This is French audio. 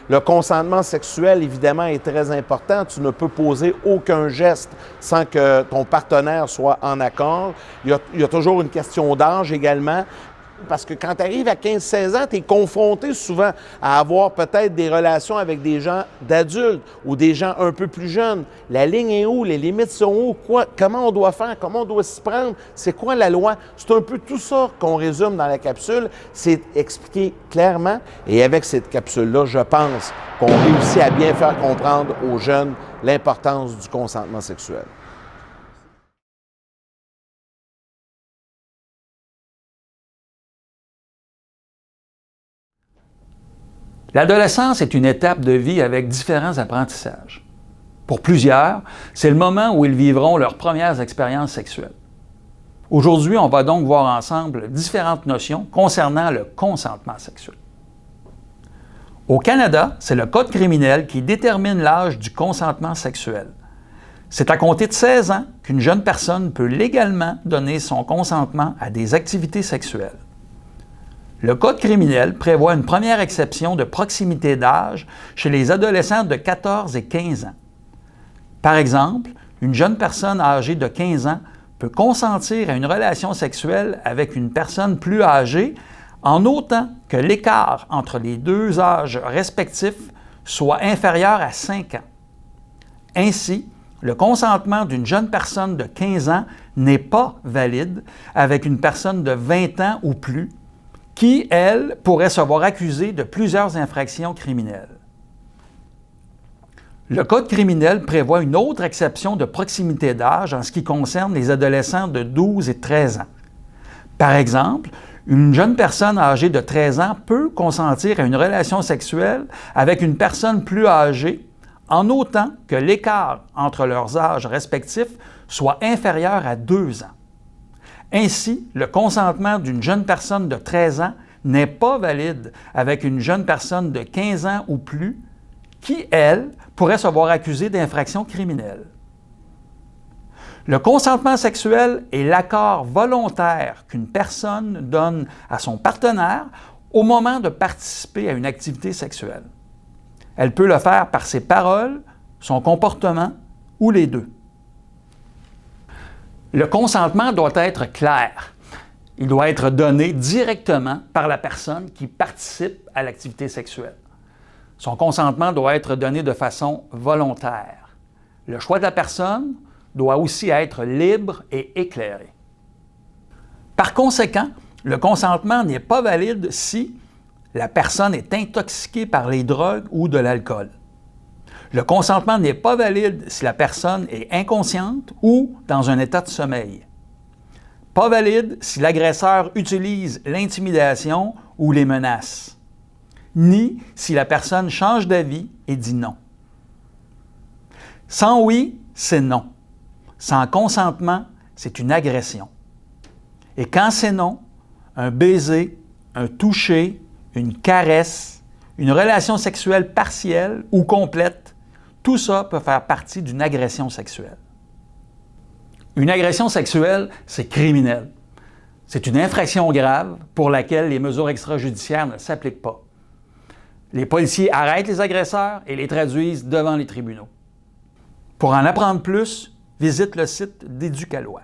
Le consentement sexuel, évidemment, est très important. Tu ne peux poser aucun geste sans que ton partenaire soit en accord. Il y a toujours une question d'âge également. Parce que quand tu arrives à 15-16 ans, tu es confronté souvent à avoir peut-être des relations avec des gens d'adultes ou des gens un peu plus jeunes. La ligne est où? Les limites sont où? Comment on doit faire? Comment on doit s'y prendre? C'est quoi la loi? C'est un peu tout ça qu'on résume dans la capsule. C'est expliqué clairement. Et avec cette capsule-là, je pense qu'on réussit à bien faire comprendre aux jeunes l'importance du consentement sexuel. L'adolescence est une étape de vie avec différents apprentissages. Pour plusieurs, c'est le moment où ils vivront leurs premières expériences sexuelles. Aujourd'hui, on va donc voir ensemble différentes notions concernant le consentement sexuel. Au Canada, c'est le Code criminel qui détermine l'âge du consentement sexuel. C'est à compter de 16 ans qu'une jeune personne peut légalement donner son consentement à des activités sexuelles. Le Code criminel prévoit une première exception de proximité d'âge chez les adolescents de 14 et 15 ans. Par exemple, une jeune personne âgée de 15 ans peut consentir à une relation sexuelle avec une personne plus âgée en autant que l'écart entre les deux âges respectifs soit inférieur à 5 ans. Ainsi, le consentement d'une jeune personne de 15 ans n'est pas valide avec une personne de 20 ans ou plus qui, elle, pourrait se voir accusée de plusieurs infractions criminelles. Le Code criminel prévoit une autre exception de proximité d'âge en ce qui concerne les adolescents de 12 et 13 ans. Par exemple, une jeune personne âgée de 13 ans peut consentir à une relation sexuelle avec une personne plus âgée en autant que l'écart entre leurs âges respectifs soit inférieur à 2 ans. Ainsi, le consentement d'une jeune personne de 13 ans n'est pas valide avec une jeune personne de 15 ans ou plus qui, elle, pourrait se voir accusée d'infractions criminelles. Le consentement sexuel est l'accord volontaire qu'une personne donne à son partenaire au moment de participer à une activité sexuelle. Elle peut le faire par ses paroles, son comportement ou les deux. Le consentement doit être clair. Il doit être donné directement par la personne qui participe à l'activité sexuelle. Son consentement doit être donné de façon volontaire. Le choix de la personne doit aussi être libre et éclairé. Par conséquent, le consentement n'est pas valide si la personne est intoxiquée par les drogues ou de l'alcool. Le consentement n'est pas valide si la personne est inconsciente ou dans un état de sommeil. Pas valide si l'agresseur utilise l'intimidation ou les menaces, ni si la personne change d'avis et dit non. Sans oui, c'est non. Sans consentement, c'est une agression. Et quand c'est non, un baiser, un toucher, une caresse, une relation sexuelle partielle ou complète, tout ça peut faire partie d'une agression sexuelle. Une agression sexuelle, c'est criminel. C'est une infraction grave pour laquelle les mesures extrajudiciaires ne s'appliquent pas. Les policiers arrêtent les agresseurs et les traduisent devant les tribunaux. Pour en apprendre plus, visite le site d'Éducalois.